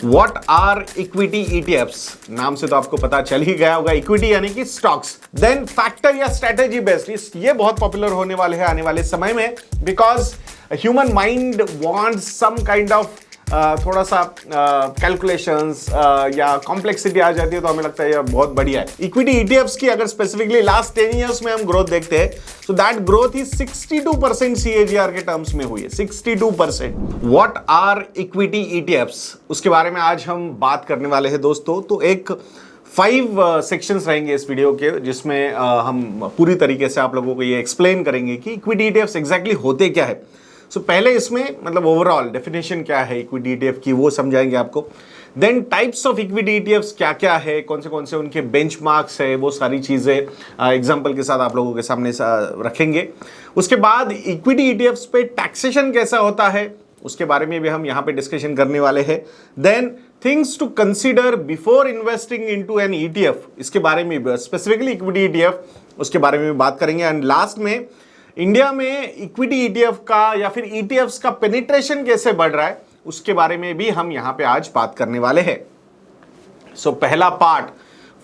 What are equity ETFs, नाम से तो आपको पता चल ही गया होगा, इक्विटी यानी कि स्टॉक्स। देन फैक्टर या स्ट्रेटेजी बेस्ड, ये बहुत पॉपुलर होने वाले हैं आने वाले समय में, because human mind wants some kind of थोड़ा सा कैलकुलेशंस या कॉम्प्लेक्सिटी आ जाती है, तो हमें लगता है ये बहुत बढ़िया है। इक्विटी ईटीएफ्स की अगर स्पेसिफिकली लास्ट 10 इयर्स में हम ग्रोथ देखते हैं, तो दैट ग्रोथ ही 62% सीएजीआर के टर्म्स में हुई है, 62%। व्हाट आर इक्विटी ईटीएफ्स, उसके बारे में आज हम बात करने वाले हैं दोस्तों। तो एक 5 सेक्शंस रहेंगे इस वीडियो के, जिसमें हम पूरी तरीके से आप लोगों को ये एक्सप्लेन करेंगे कि इक्विटी ईटीएफ्स एग्जैक्टली होते क्या है। सो पहले इसमें मतलब ओवरऑल डेफिनेशन क्या है इक्विटी ईटीएफ की, वो समझाएंगे आपको। Then types of equity ETFs क्या क्या है, कौन से उनके बेंचमार्क्स है, वो सारी चीज़ें एग्जांपल के साथ आप लोगों के सामने रखेंगे। उसके बाद इक्विटी ईटीएफ्स पे टैक्सेशन कैसा होता है, उसके बारे में भी हम यहाँ पे डिस्कशन करने वाले हैं। Then things to consider before investing into an ETF, इसके बारे में स्पेसिफिकली इक्विटी ईटीएफ, उसके बारे में भी बात करेंगे। एंड लास्ट में इंडिया में इक्विटी ईटीएफ का या फिर ईटीएफ्स का पेनिट्रेशन कैसे बढ़ रहा है, उसके बारे में भी हम यहां पे आज बात करने वाले हैं। सो पहला part,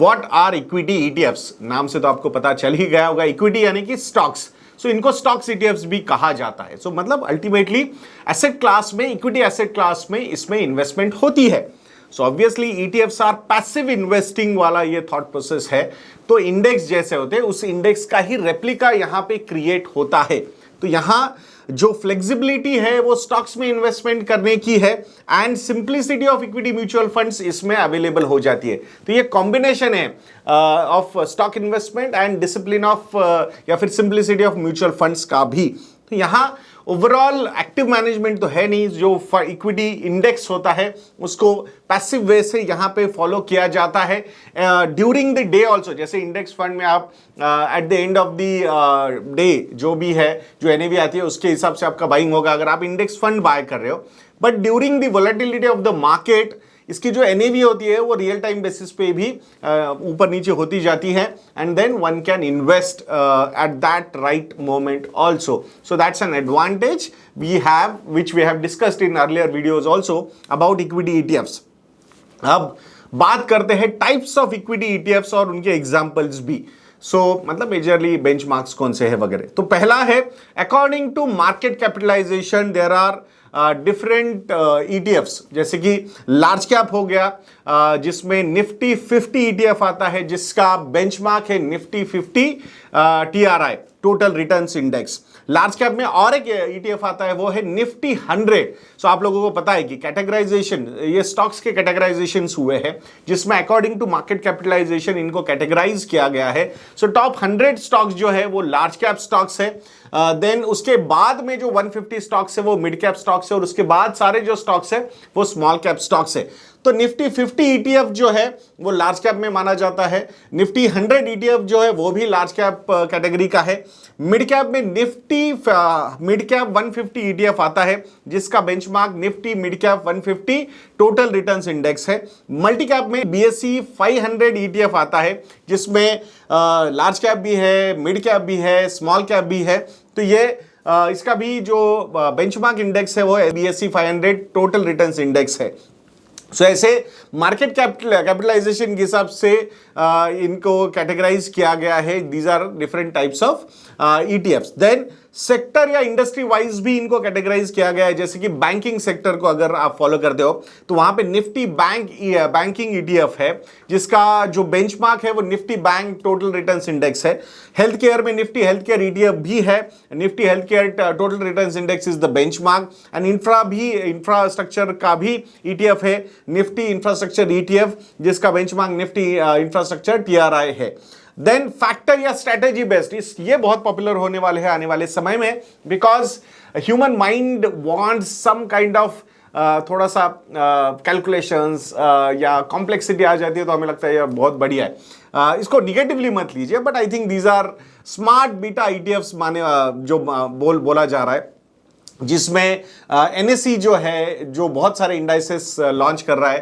what are equity ETFs, नाम से तो आपको पता चल ही गया होगा, इक्विटी यानी कि स्टॉक्स। सो इनको स्टॉक्स ईटीएफ्स भी कहा जाता है। सो मतलब अल्टीमेटली एसेट क्लास में, इक्विटी एसेट क्लास में इसमें इन्वेस्टमेंट होती है। So obviously ETFs are passive investing वाला ये थॉट प्रोसेस है। तो इंडेक्स जैसे होते हैं, उस इंडेक्स का ही रेप्लिका यहां पे क्रिएट होता है। तो यहां जो फ्लेक्सिबिलिटी है वो स्टॉक्स में इन्वेस्टमेंट करने की है, and simplicity of equity mutual funds इसमें अवेलेबल हो जाती है। तो ये कॉम्बिनेशन है of stock investment and discipline of या फिर सिंप्लिसिटी ऑफ म्यूचुअल फंड्स का भी। तो यहां ओवरऑल एक्टिव मैनेजमेंट तो है नहीं, जो इक्विटी इंडेक्स होता है उसको पैसिव वे से यहां पे फॉलो किया जाता है ड्यूरिंग द डे ऑल्सो। जैसे इंडेक्स फंड में आप at the end of the day जो भी है, जो एनएवी आती है उसके हिसाब से आपका बाइंग होगा अगर आप इंडेक्स फंड बाय कर रहे हो। But during the volatility of the market इसकी जो एनएवी होती है वो रियल टाइम बेसिस पे भी ऊपर नीचे होती जाती है, and then one can invest at that right moment also. So that's an advantage we have, which we have discussed in earlier videos also about equity ETFs. अब बात करते हैं टाइप्स ऑफ इक्विटी ईटीएफ्स और उनके examples भी। सो मतलब majorly benchmarks कौन से हैं वगैरह। तो पहला है according to market capitalisation there are different ETFs, जैसे कि लार्ज कैप हो गया जिसमें निफ्टी 50 ईटीएफ आता है, जिसका बेंचमार्क है Nifty 50 TRI, total returns index. Large cap में और एक ईटीएफ आता है, वो है निफ्टी 100। सो आप लोगों को पता है कि कैटेगराइजेशन, ये स्टॉक्स के कैटेगराइजेशन हुए हैं, जिसमें अकॉर्डिंग टू मार्केट कैपिटलाइजेशन इनको कैटेगराइज किया गया है। सो टॉप 100 स्टॉक्स जो है वो लार्ज कैप स्टॉक्स है। देन उसके बाद में जो 150 स्टॉक्स है वो मिड कैप स्टॉक्स है, और उसके बाद सारे जो स्टॉक्स है वो स्मॉल कैप स्टॉक्स है। तो निफ्टी 50 ईटीएफ जो है वो लार्ज कैप में माना जाता है। निफ्टी 100 ईटीएफ जो है वो भी लार्ज कैप कैटेगरी का है। मिड कैप में निफ्टी मिड कैप 150 ईटीएफ आता है, जिसका benchmark Nifty mid cap 150 total returns index है। मल्टी कैप में बीएसई 500 ईटीएफ आता है, जिसमें लार्ज कैप भी है, मिड कैप भी है, स्मॉल कैप भी है। तो ये इसका भी जो बेंचमार्क इंडेक्स है वो बीएसई 500 टोटल रिटर्न्स इंडेक्स है। सो ऐसे मार्केट कैपिटलाइजेशन के हिसाब से इनको कैटेगराइज किया गया है। These are different types of ETFs. Then sector या इंडस्ट्री वाइज भी इनको कैटेगराइज किया गया है। जैसे कि बैंकिंग सेक्टर को अगर आप फॉलो करते हो तो वहां पे निफ्टी बैंकिंग ईटीएफ है, जिसका जो बेंचमार्क है वो Nifty bank total returns index है। हेल्थ केयर में निफ्टी हेल्थ केयर ईटीएफ भी है, Nifty health care total returns index is the benchmark. And infrastructure का भी ईटीएफ है, निफ्टी इंफ्रास्ट्रक्चर ईटीएफ, जिसका बेंचमार्क निफ्टी इंफ्रास्ट्रक्चर टीआरआई है। देन फैक्टर या स्ट्रेटेजी बेस्ड, ये बहुत पॉपुलर होने वाले हैं आने वाले समय में, because human mind wants some kind of थोड़ा सा कैलकुलेशंस या कॉम्प्लेक्सिटी आ जाती है, तो हमें लगता है ये बहुत बढ़िया है। इसको निगेटिवली मत लीजिए, but I think these are smart beta ETFs माने जो बोला जा रहा है। जिसमें एनएसई जो है, जो बहुत सारे इंडाइसेस लॉन्च कर रहा है,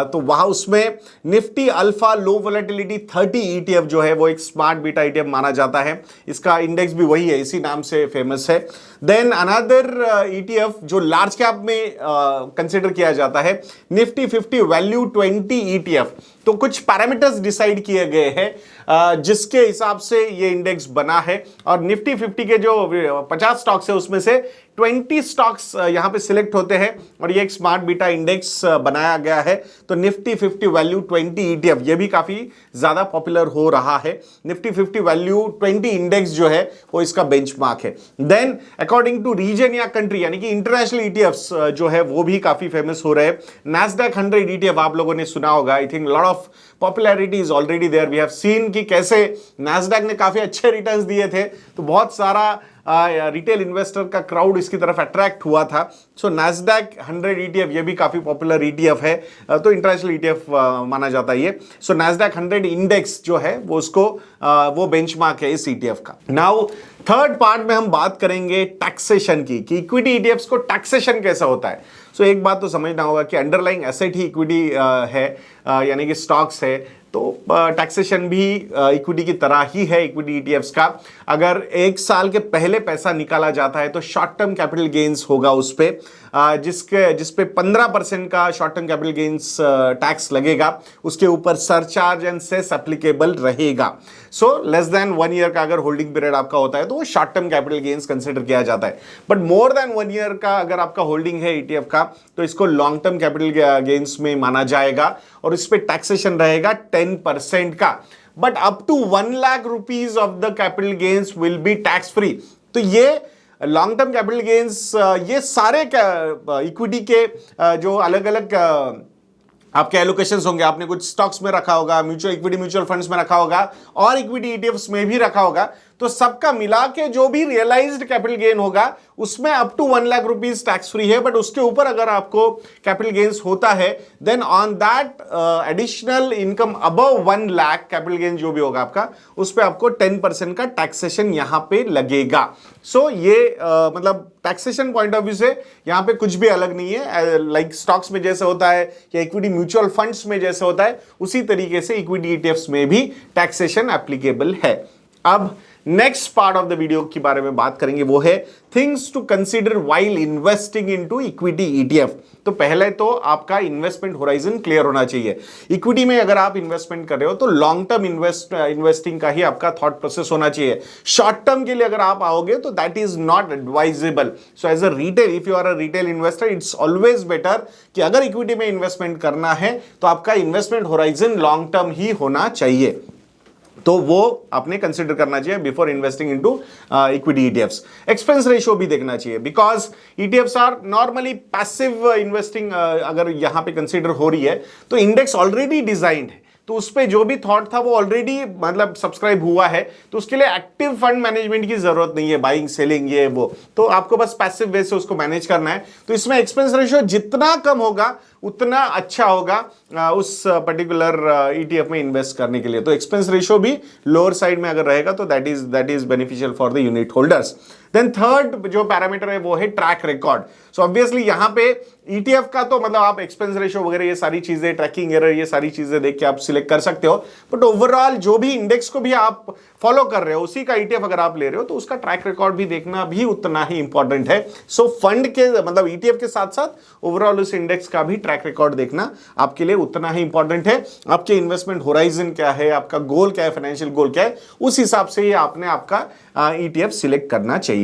तो वहां उसमें निफ्टी अल्फा लो वोलेटिलिटी 30 ईटीएफ जो है वो एक स्मार्ट बीटा ईटीएफ माना जाता है। इसका इंडेक्स भी वही है, इसी नाम से फेमस है। देन अनदर ईटीएफ जो लार्ज कैप में कंसिडर किया जाता है, निफ्टी 50 वैल्यू 20 ईटीएफ। तो कुछ पैरामीटर्स डिसाइड किए गए हैं जिसके हिसाब से ये इंडेक्स बना है, और निफ्टी 50 के जो 50 स्टॉक्स है उसमें से 20 स्टॉक्स यहां पे सिलेक्ट होते हैं, और ये एक स्मार्ट बीटा इंडेक्स बनाया गया है। तो निफ्टी 50 वैल्यू 20 ईटीएफ ये भी काफी ज्यादा पॉपुलर हो रहा है। निफ्टी 50 वैल्यू 20 इंडेक्स जो है वो इसका बेंचमार्क है। देन अकॉर्डिंग टू रीजन या कंट्री, यानी कि इंटरनेशनल ईटीएफ्स जो है वो भी काफी फेमस हो रहे हैं। नैस्डैक 100 ईटीएफ आप लोगों ने सुना होगा। I think lot of popularity is already there. We have seen कि कैसे नैस्डैक ने काफी अच्छे रिटर्न्स दिए थे, तो बहुत सारा रिटेल इन्वेस्टर का क्राउड इसकी तरफ अट्रैक्ट हुआ था। सो नैस्डैक 100 ईटीएफ ये भी काफी पॉपुलर ईटीएफ है, तो इंटरनेशनल ईटीएफ माना जाता है ये। सो नैस्डैक 100 इंडेक्स जो है वो उसको वो बेंचमार्क है इस ईटीएफ का। नाउ थर्ड पार्ट में हम बात करेंगे टैक्सेशन की, कि इक्विटी ईटीएफ्स को टैक्सेशन कैसा होता है। सो एक बात तो समझना होगा कि अंडरलाइंग एसेट ही इक्विटी है, यानी कि स्टॉक्स है, तो टैक्सेशन भी इक्विटी की तरह ही है इक्विटी ईटीएफ्स का। अगर एक साल के पहले पैसा निकाला जाता है तो शॉर्ट टर्म कैपिटल गेन्स होगा उस पे, जिसपे 15% का short term capital gains tax लगेगा। उसके ऊपर सरचार्ज एंड सेस एप्लीकेबल रहेगा। सो लेस देन 1 ईयर का अगर होल्डिंग पीरियड आपका होता है तो वो short term capital gains consider किया जाता है। बट मोर देन 1 ईयर का अगर आपका होल्डिंग है ईटीएफ का, तो इसको लॉन्ग टर्म कैपिटल गेन्स में माना जाएगा, और इस पे टैक्सेशन रहेगा 10% का। But up to 1 lakh rupees of the capital gains will be tax free. तो ये लॉन्ग टर्म कैपिटल गेन्स, ये सारे इक्विटी के जो अलग अलग आपके एलोकेशंस होंगे, आपने कुछ स्टॉक्स में रखा होगा, इक्विटी म्यूचुअल फंड्स में रखा होगा, और इक्विटी ईटीएफ्स में भी रखा होगा, तो सबका मिला के जो भी रियलाइज्ड कैपिटल गेन होगा उसमें up to 1 lakh rupees tax free है। बट उसके ऊपर अगर आपको कैपिटल गेन्स होता है, then on that additional income above 1 lakh capital gain जो भी होगा आपका, उस पर आपको 10% का टैक्सेशन यहां पे लगेगा। सो ये मतलब टैक्सेशन पॉइंट ऑफ व्यू से यहां पे कुछ भी अलग नहीं है। लाइक स्टॉक्स में जैसे होता है या इक्विटी म्यूचुअल फंड्स में जैसे होता है, उसी तरीके से इक्विटी ईटीएफ्स में भी टैक्सेशन एप्लीकेबल है। अब next part of the video के बारे में बात करेंगे, वो है things to consider while investing into equity ETF. तो पहले तो आपका इन्वेस्टमेंट होराइजन क्लियर होना चाहिए। इक्विटी में अगर आप इन्वेस्टमेंट कर रहे हो तो लॉन्ग टर्म इन्वेस्टिंग का ही आपका थॉट प्रोसेस होना चाहिए। शॉर्ट टर्म के लिए अगर आप आओगे तो that is not advisable. So as a retail, if you are a retail investor, it's always better कि अगर इक्विटी में इन्वेस्टमेंट करना है तो आपका इन्वेस्टमेंट होराइजन लॉन्ग टर्म ही होना चाहिए। तो वो आपने कंसिडर करना चाहिए before investing into equity ETFs. Expense ratio भी देखना चाहिए, because ETFs are normally passive investing. अगर यहां पे कंसिडर हो रही है तो इंडेक्स ऑलरेडी डिजाइंड है, तो उस पर जो भी थॉट था वो ऑलरेडी मतलब सब्सक्राइब हुआ है, तो उसके लिए एक्टिव फंड मैनेजमेंट की जरूरत नहीं है, बाइंग सेलिंग ये वो, तो आपको बस पैसिव वे से उसको मैनेज करना है। तो इसमें एक्सपेंस रेशियो जितना कम होगा उतना अच्छा होगा उस पर्टिकुलर ईटीएफ में इन्वेस्ट करने के लिए। तो एक्सपेंस रेशियो भी लोअर साइड में अगर रहेगा तो that is beneficial for the unit holders. Then third जो पैरामीटर है वो है ट्रैक रिकॉर्ड। सो ऑब्वियसली यहां पे ईटीएफ का तो मतलब आप एक्सपेंस रेशियो वगैरह ये सारी चीजें, ट्रैकिंग एरर, ये सारी चीजें देख के आप सिलेक्ट कर सकते हो। बट ओवरऑल जो भी इंडेक्स को भी आप फॉलो कर रहे हो, उसी का ईटीएफ अगर आप ले रहे हो तो उसका ट्रैक रिकॉर्ड भी देखना भी उतना ही इंपॉर्टेंट है। सो फंड के मतलब ईटीएफ के साथ साथ ओवरऑल उस इंडेक्स का भी ट्रैक रिकॉर्ड देखना आपके लिए उतना ही इंपॉर्टेंट है। आपके इन्वेस्टमेंट होराइजन क्या है, आपका गोल क्या है, फाइनेंशियल गोल क्या है, उस हिसाब से ही आपने आपका ईटीएफ सिलेक्ट करना चाहिए।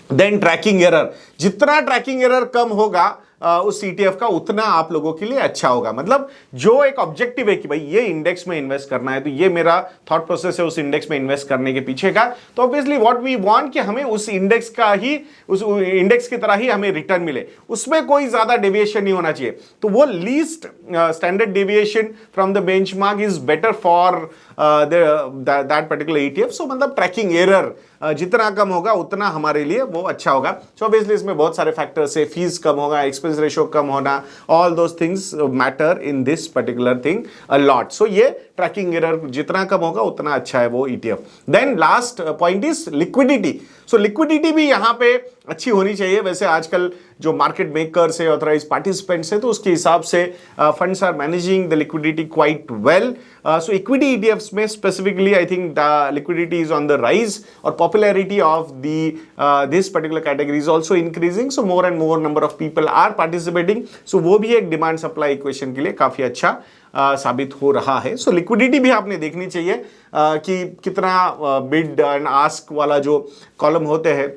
देन ट्रैकिंग एरर, जितना ट्रैकिंग एरर कम होगा उस ईटीएफ का उतना आप लोगों के लिए अच्छा होगा। मतलब जो एक ऑब्जेक्टिव है कि भाई ये इंडेक्स में इन्वेस्ट करना है, तो ये मेरा थॉट प्रोसेस है उस इंडेक्स में इन्वेस्ट करने के पीछे का, तो ऑब्वियसली व्हाट वी वांट कि हमें उस इंडेक्स का ही, उस इंडेक्स की तरह ही हमें रिटर्न मिले, उसमें कोई ज्यादा डेविएशन नहीं होना चाहिए। तो वो least standard deviation from the benchmark is better for that particular ETF. So मतलब ट्रैकिंग एरर जितना कम होगा उतना हमारे लिए वो अच्छा होगा। सो ऑब्वियसली इसमें बहुत सारे फैक्टर्स है, फीस कम होगा, एक्सपेंस रेशियो कम होना, all those things matter in this particular thing a lot. So ये ट्रैकिंग एरर जितना कम होगा उतना अच्छा है वो ETF। Then last point is liquidity. So liquidity भी यहाँ पे अच्छी होनी चाहिए। वैसे आजकल जो मार्केट मेकर्स है, ऑथराइज पार्टिसिपेंट्स है, तो उसके हिसाब से funds are managing the liquidity quite well. So equity ETFs में specifically I think the liquidity is on the rise और popularity of this particular category is also increasing. So more and more number of people are participating. So वो भी एक demand supply equation के लिए काफी अच्छा साबित हो रहा है। सो लिक्विडिटी भी आपने देखनी चाहिए कि कितना बिड एंड आस्क वाला जो कॉलम होते हैं,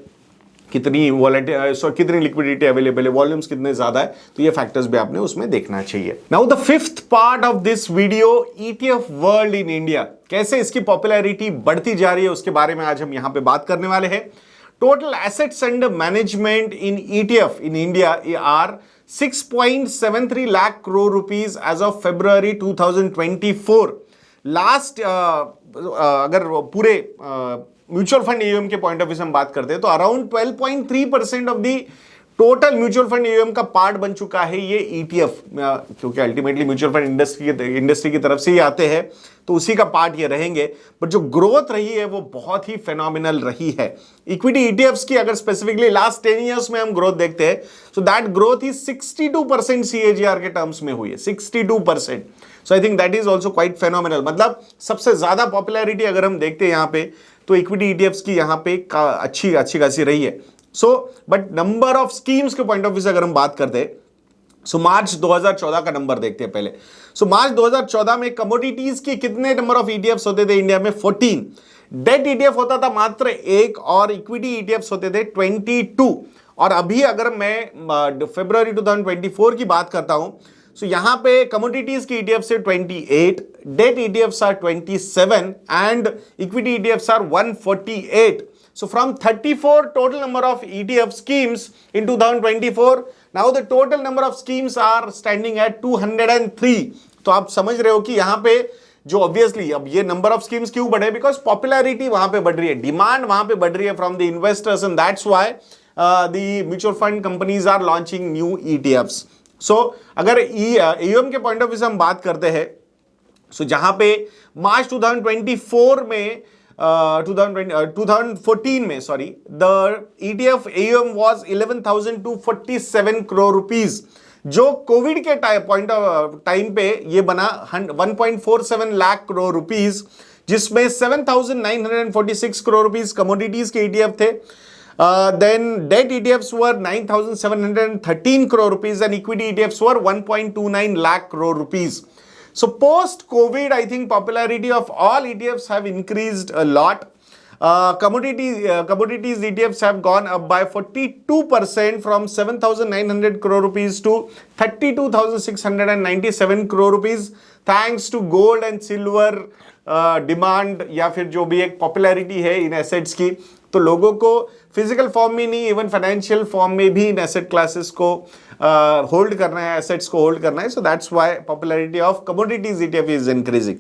कितनी कितनी लिक्विडिटी अवेलेबल है, वॉल्यूम्स कितने ज्यादा है, तो ये फैक्टर्स भी आपने उसमें देखना चाहिए। Now the fifth part of this video, ETF world in India, कैसे इसकी पॉपुलैरिटी बढ़ती जा रही है उसके बारे में आज हम यहां पे बात करने वाले हैं। Total assets under management in ETF in India are 6.73 lakh crore rupees as of February 2024। Last अगर पूरे म्यूचुअल फंड AUM के पॉइंट ऑफ व्यू से हम बात करते हैं तो around 12.3% of the total mutual fund AUM का पार्ट बन चुका है ये ETF, क्योंकि अल्टीमेटली म्यूचुअल फंड इंडस्ट्री की तरफ से ही आते हैं तो उसी का पार्ट ये रहेंगे। बट जो ग्रोथ रही है वो बहुत ही फेनोमिनल रही है। इक्विटी ETFs की अगर स्पेसिफिकली लास्ट 10 इयर्स में हम ग्रोथ देखते हैं सो दैट ग्रोथ ही 62% CAGR के टर्म्स में हुई है, 62%। So I think that is also quite phenomenal. मतलब सबसे ज्यादा पॉपुलैरिटी अगर हम देखते हैं यहाँ पे तो इक्विटी ETFs की यहाँ पे अच्छी खासी रही है। So but number of schemes के पॉइंट ऑफ व्यू से अगर हम बात करते हैं सो मार्च 2014 का नंबर देखते हैं पहले। सो मार्च 2014 में कमोडिटीज के कितने नंबर ऑफ ETFs होते थे इंडिया में? 14। डेट ETF होता था मात्र 1 और इक्विटी ETFs होते थे 22। और अभी अगर मैं फरवरी 2024 की बात करता हूं सो यहां पे कमोडिटीज की ETFs से 28, debt ETFs are 27 and equity ETFs are 148। So from 34 total number of ETF schemes in 2024, now the total number of schemes are standing at 203। तो आप समझ रहे हो कि यहां पे जो ऑब्वियसली अब ये नंबर ऑफ स्कीम्स क्यों बढ़े, बिकॉज पॉपुलैरिटी वहां पे बढ़ रही है, डिमांड वहां पे बढ़ रही है from the investors and that's why the mutual fund companies are launching new ETFs। So अगर AUM के पॉइंट ऑफ व्यू से हम बात करते हैं सो जहां पे मार्च 2024 में 2014 में sorry the ETF AUM was 11,247 crore rupees, जो कोविड के टाइम पे ये बना 1.47 लाख करोड़ रुपीस, जिसमें 7,946 करोड़ रुपीस कमोडिटीज के ETF थे। Then debt ETFs were 9,713 crore rupees and equity ETFs were 1.29 lakh crore rupees. So post COVID, I think popularity of all ETFs have increased a lot. Commodities ETFs have gone up by 42% from 7,900 crore rupees to 32,697 crore rupees, thanks to gold and silver demand या फिर जो भी एक popularity है इन assets की। तो लोगों को फिजिकल फॉर्म में नहीं, इवन फाइनेंशियल फॉर्म में भी इन एसेट क्लासेस को होल्ड करना है, एसेट्स को होल्ड करना है। So that's why popularity of commodities ETF is increasing.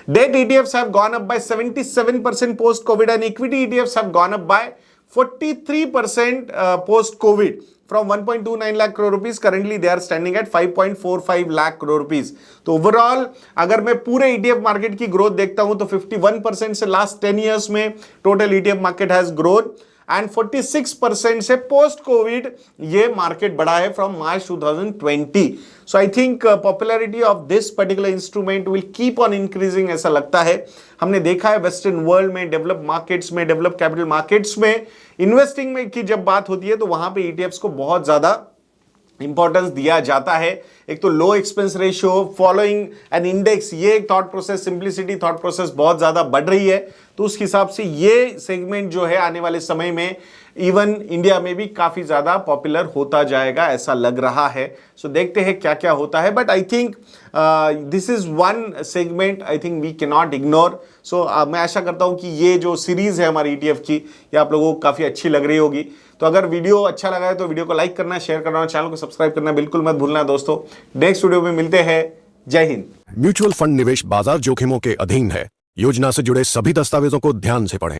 Debt ETFs have gone up by 77% post-COVID and equity ETFs have gone up by 43% post-COVID. From 1.29 lakh crore rupees, currently they are standing at 5.45 lakh crore rupees. तो overall अगर मैं पूरे ETF market की growth देखता हूं तो 51% से last 10 years में total ETF market has grown and 46% से पोस्ट कोविड ये मार्केट बढ़ा है from March 2020। So I think popularity of this particular instrument will keep on increasing, ऐसा लगता है। हमने देखा है वेस्टर्न वर्ल्ड में, डेवलप मार्केट्स में, डेवलप कैपिटल मार्केट्स में इन्वेस्टिंग में की जब बात होती है तो वहां पे ETFs को बहुत ज्यादा इंपॉर्टेंस दिया जाता है। एक तो low expense ratio following an index, ये एक thought process, simplicity thought process बहुत ज्यादा बढ़ रही है। तो उस हिसाब से ये सेगमेंट जो है आने वाले समय में इवन इंडिया में भी काफी ज्यादा पॉपुलर होता जाएगा, ऐसा लग रहा है। सो देखते हैं क्या क्या होता है, but I think this is one segment I think we can not ignore. So मैं आशा करता हूं कि ये जो सीरीज है हमारी ETF की ये आप लोगों को काफी अच्छी लग रही होगी। तो अगर वीडियो अच्छा लगा है तो वीडियो को लाइक करना, शेयर करना और चैनल को सब्सक्राइब करना बिल्कुल मत भूलना दोस्तों। नेक्स्ट वीडियो में मिलते हैं। जय हिंद। म्यूचुअल फंड निवेश बाजार जोखिमों के अधीन है। योजना से जुड़े सभी दस्तावेजों को ध्यान से पढ़ें।